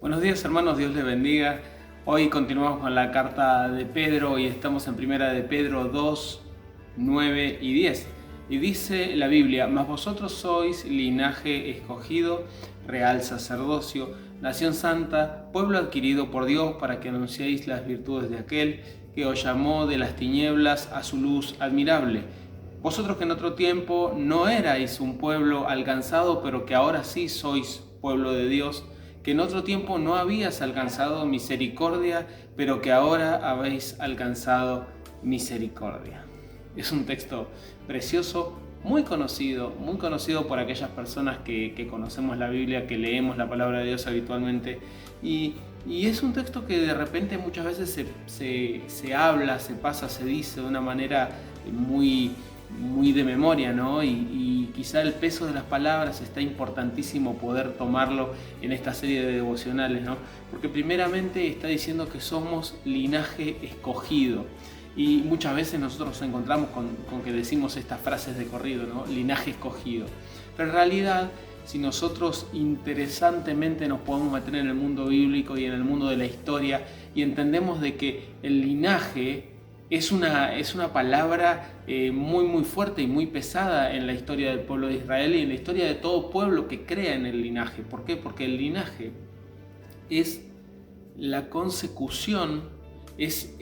Buenos días hermanos, Dios les bendiga. Hoy continuamos con la carta de Pedro y estamos en primera de Pedro 2, 9 y 10. Y dice la Biblia: mas vosotros sois linaje escogido, real sacerdocio, nación santa, pueblo adquirido por Dios, para que anunciéis las virtudes de aquel que os llamó de las tinieblas a su luz admirable. Vosotros que en otro tiempo no erais un pueblo alcanzado, pero que ahora sí sois pueblo de Dios, que en otro tiempo no habías alcanzado misericordia, pero que ahora habéis alcanzado misericordia. Es un texto precioso, muy conocido por aquellas personas que conocemos la Biblia, que leemos la palabra de Dios habitualmente. Y es un texto que de repente muchas veces se habla, se pasa, se dice de una manera muy de memoria, ¿no? Y quizá el peso de las palabras está importantísimo poder tomarlo en esta serie de devocionales, ¿no? Porque primeramente está diciendo que somos linaje escogido. Y muchas veces nosotros nos encontramos con que decimos estas frases de corrido, ¿no? Linaje escogido. Pero en realidad, si nosotros interesantemente nos podemos meter en el mundo bíblico y en el mundo de la historia y entendemos de que el linaje es una palabra muy fuerte y muy pesada en la historia del pueblo de Israel y en la historia de todo pueblo que crea en el linaje. ¿Por qué? Porque el linaje es la consecución, es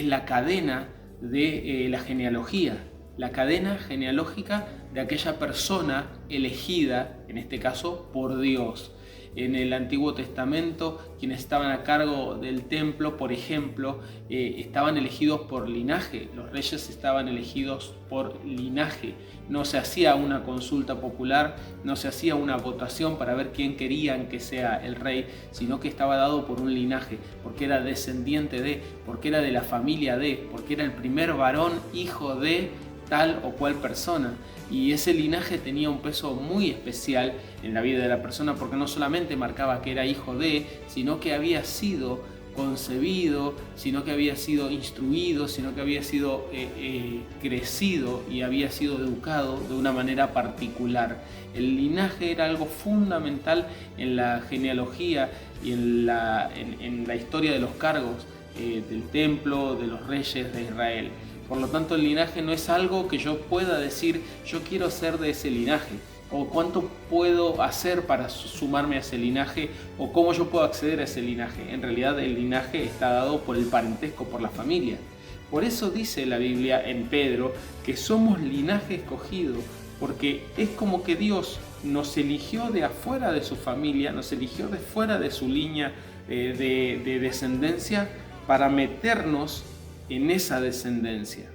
la cadena de la genealogía, la cadena genealógica de aquella persona elegida, en este caso por Dios. En el Antiguo Testamento, quienes estaban a cargo del templo, por ejemplo, estaban elegidos por linaje. Los reyes estaban elegidos por linaje. No se hacía una consulta popular, no se hacía una votación para ver quién querían que sea el rey, sino que estaba dado por un linaje, porque era descendiente de, porque era de la familia de, porque era el primer varón hijo de tal o cual persona. Y ese linaje tenía un peso muy especial en la vida de la persona, porque no solamente marcaba que era hijo de, sino que había sido concebido, sino que había sido instruido, sino que había sido crecido y había sido educado de una manera particular. El linaje era algo fundamental en la genealogía y en la historia de los cargos del templo, de los reyes de Israel. Por lo tanto, el linaje no es algo que yo pueda decir, yo quiero ser de ese linaje, o cuánto puedo hacer para sumarme a ese linaje, o cómo yo puedo acceder a ese linaje. En realidad, el linaje está dado por el parentesco, por la familia. Por eso dice la Biblia en Pedro que somos linaje escogido, porque es como que Dios nos eligió de afuera de su familia, nos eligió de fuera de su línea de descendencia para meternos en esa descendencia.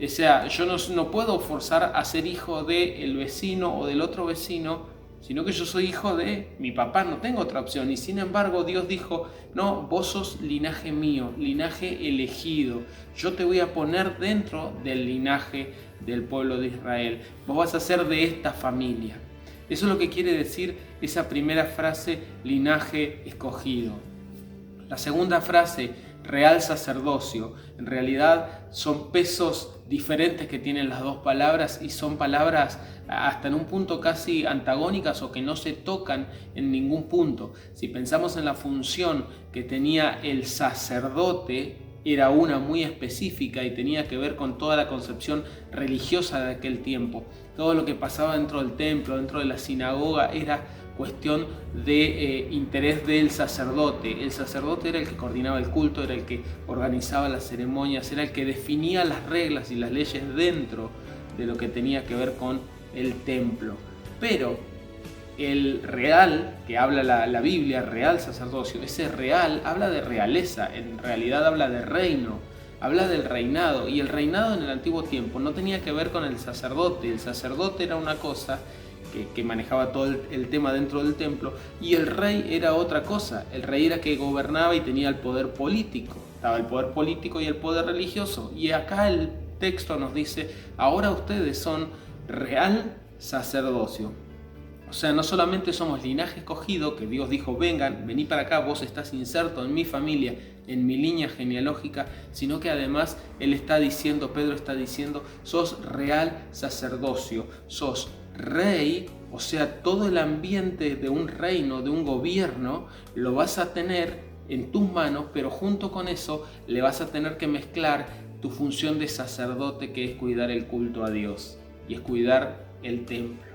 O sea, yo no puedo forzar a ser hijo del vecino o del otro vecino, sino que yo soy hijo de mi papá, no tengo otra opción. Y sin embargo Dios dijo: no, vos sos linaje mío, linaje elegido. Yo te voy a poner dentro del linaje del pueblo de Israel. Vos vas a ser de esta familia. Eso es lo que quiere decir esa primera frase, linaje escogido. La segunda frase, real sacerdocio, en realidad son pesos diferentes que tienen las dos palabras y son palabras hasta en un punto casi antagónicas o que no se tocan en ningún punto. Si pensamos en la función que tenía el sacerdote, era una muy específica y tenía que ver con toda la concepción religiosa de aquel tiempo. Todo lo que pasaba dentro del templo, dentro de la sinagoga, era cuestión de interés del sacerdote. El sacerdote era el que coordinaba el culto, era el que organizaba las ceremonias, era el que definía las reglas y las leyes dentro de lo que tenía que ver con el templo. Pero el real, que habla la Biblia, real sacerdocio, ese real habla de realeza, en realidad habla de reino, habla del reinado. Y el reinado en el antiguo tiempo no tenía que ver con el sacerdote. El sacerdote era una cosa que manejaba todo el tema dentro del templo, y el rey era otra cosa. El rey era que gobernaba y tenía el poder político. Estaba el poder político y el poder religioso. Y acá el texto nos dice: ahora ustedes son real sacerdocio. O sea, no solamente somos linaje escogido, que Dios dijo: vengan, vení para acá, vos estás inserto en mi familia, en mi línea genealógica, sino que además Él está diciendo, Pedro está diciendo, sos real sacerdocio, sos rey O sea, todo el ambiente de un reino, de un gobierno, lo vas a tener en tus manos, pero junto con eso le vas a tener que mezclar tu función de sacerdote, que es cuidar el culto a Dios y es cuidar el templo.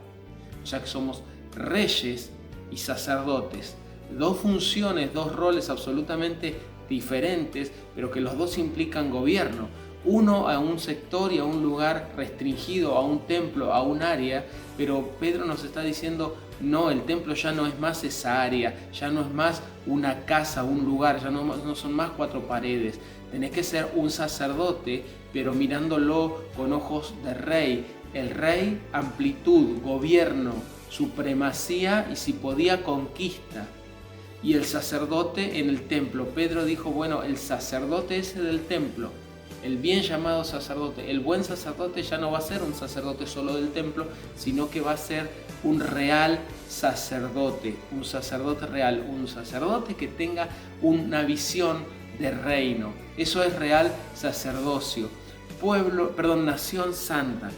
O sea que somos reyes y sacerdotes, dos funciones, dos roles absolutamente diferentes, pero que los dos implican gobierno. Uno a un sector y a un lugar restringido, a un templo, a un área, pero Pedro nos está diciendo, no, el templo ya no es más esa área, ya no es más una casa, un lugar, ya no son más cuatro paredes. Tenés que ser un sacerdote, pero mirándolo con ojos de rey. El rey, amplitud, gobierno, supremacía y si podía, conquista. Y el sacerdote en el templo. Pedro dijo, bueno, el sacerdote ese del templo, el bien llamado sacerdote, el buen sacerdote ya no va a ser un sacerdote solo del templo, sino que va a ser un real sacerdote, un sacerdote real, un sacerdote que tenga una visión de reino. Eso es real sacerdocio. Nación santa.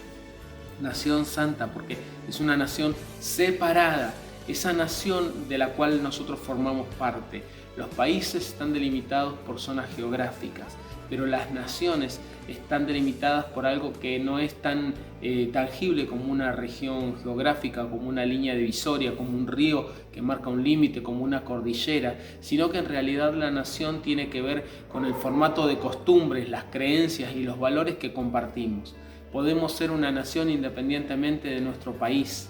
Nación santa porque es una nación separada, esa nación de la cual nosotros formamos parte. Los países están delimitados por zonas geográficas, pero las naciones están delimitadas por algo que no es tan tangible como una región geográfica, como una línea divisoria, como un río que marca un límite, como una cordillera, sino que en realidad la nación tiene que ver con el formato de costumbres, las creencias y los valores que compartimos. Podemos ser una nación independientemente de nuestro país.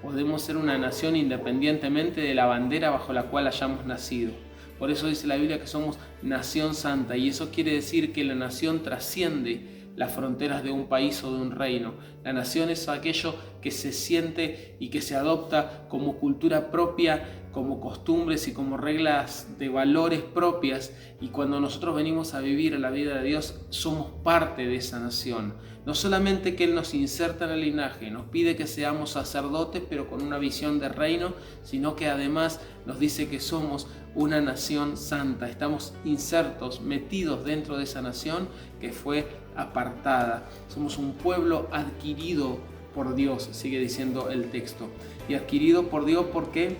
Podemos ser una nación independientemente de la bandera bajo la cual hayamos nacido. Por eso dice la Biblia que somos nación santa, y eso quiere decir que la nación trasciende las fronteras de un país o de un reino. La nación es aquello que se siente y que se adopta como cultura propia, como costumbres y como reglas de valores propias, y cuando nosotros venimos a vivir a la vida de Dios somos parte de esa nación. No solamente que Él nos inserta en el linaje, nos pide que seamos sacerdotes pero con una visión de reino, sino que además nos dice que somos una nación santa. Estamos insertos, metidos dentro de esa nación que fue apartada. Somos un pueblo adquirido por Dios, sigue diciendo el texto. Y adquirido por Dios, ¿por qué?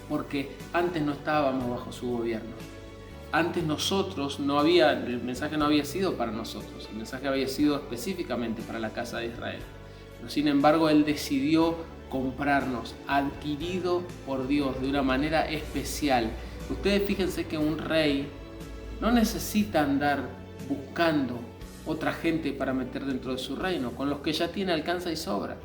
Porque antes no estábamos bajo su gobierno. Antes el mensaje no había sido para nosotros, el mensaje había sido específicamente para la casa de Israel. Pero sin embargo, Él decidió comprarnos, adquirido por Dios de una manera especial. Ustedes fíjense que un rey no necesita andar buscando otra gente para meter dentro de su reino, con los que ya tiene alcanza y sobra.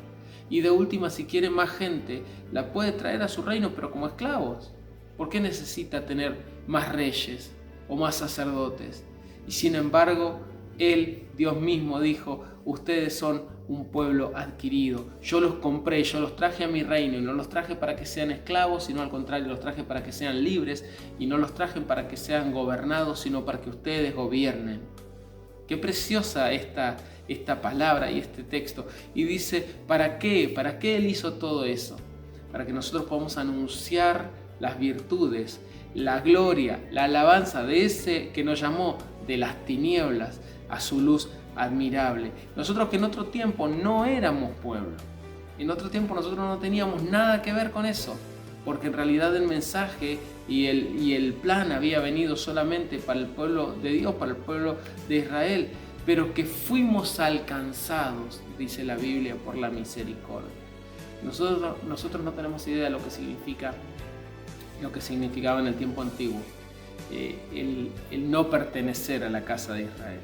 Y de última, si quiere más gente, la puede traer a su reino, pero como esclavos. ¿Por qué necesita tener más reyes o más sacerdotes? Y sin embargo, Él, Dios mismo, dijo, ustedes son un pueblo adquirido. Yo los compré, yo los traje a mi reino y no los traje para que sean esclavos, sino al contrario, los traje para que sean libres, y no los traje para que sean gobernados, sino para que ustedes gobiernen. Qué preciosa esta palabra y este texto. Y dice, ¿para qué? ¿Para qué Él hizo todo eso? Para que nosotros podamos anunciar las virtudes, la gloria, la alabanza de ese que nos llamó de las tinieblas a su luz admirable. Nosotros que en otro tiempo no éramos pueblo, en otro tiempo nosotros no teníamos nada que ver con eso, porque en realidad el mensaje y el plan había venido solamente para el pueblo de Dios, para el pueblo de Israel, pero que fuimos alcanzados, dice la Biblia, por la misericordia. Nosotros no tenemos idea de lo que significaba en el tiempo antiguo el no pertenecer a la casa de Israel.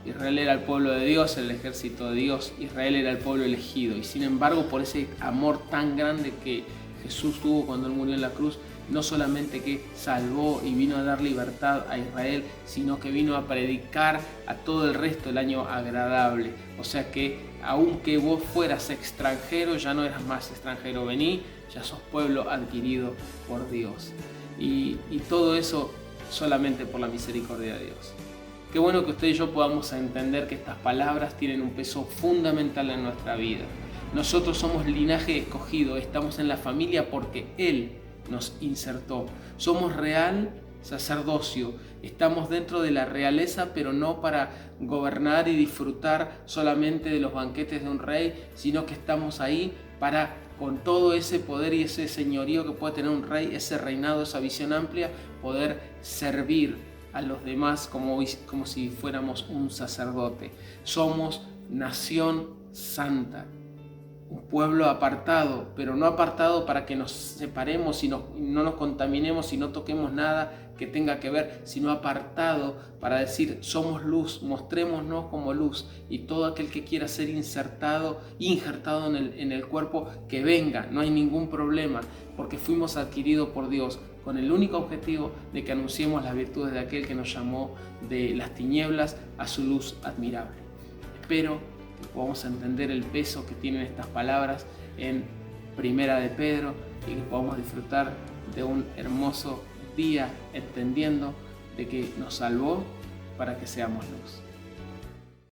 Israel era el pueblo de Dios, el ejército de Dios. Israel era el pueblo elegido, y sin embargo, por ese amor tan grande que Jesús tuvo cuando Él murió en la cruz, no solamente que salvó y vino a dar libertad a Israel, sino que vino a predicar a todo el resto el año agradable. O sea que aunque vos fueras extranjero, ya no eras más extranjero, vení, ya sos pueblo adquirido por Dios. Y todo eso solamente por la misericordia de Dios. Qué bueno que usted y yo podamos entender que estas palabras tienen un peso fundamental en nuestra vida. Nosotros somos linaje escogido, estamos en la familia porque Él nos insertó. Somos real sacerdocio, estamos dentro de la realeza, pero no para gobernar y disfrutar solamente de los banquetes de un rey, sino que estamos ahí para con todo ese poder y ese señorío que puede tener un rey, ese reinado, esa visión amplia, poder servir a los demás como si fuéramos un sacerdote. Somos nación santa, un pueblo apartado, pero no apartado para que nos separemos y no nos contaminemos y no toquemos nada que tenga que ver, sino apartado para decir somos luz, mostrémonos como luz, y todo aquel que quiera ser injertado en el cuerpo, que venga, no hay ningún problema, porque fuimos adquiridos por Dios con el único objetivo de que anunciemos las virtudes de aquel que nos llamó de las tinieblas a su luz admirable. Espero que podamos entender el peso que tienen estas palabras en Primera de Pedro y que podamos disfrutar de un hermoso día entendiendo de que nos salvó para que seamos luz.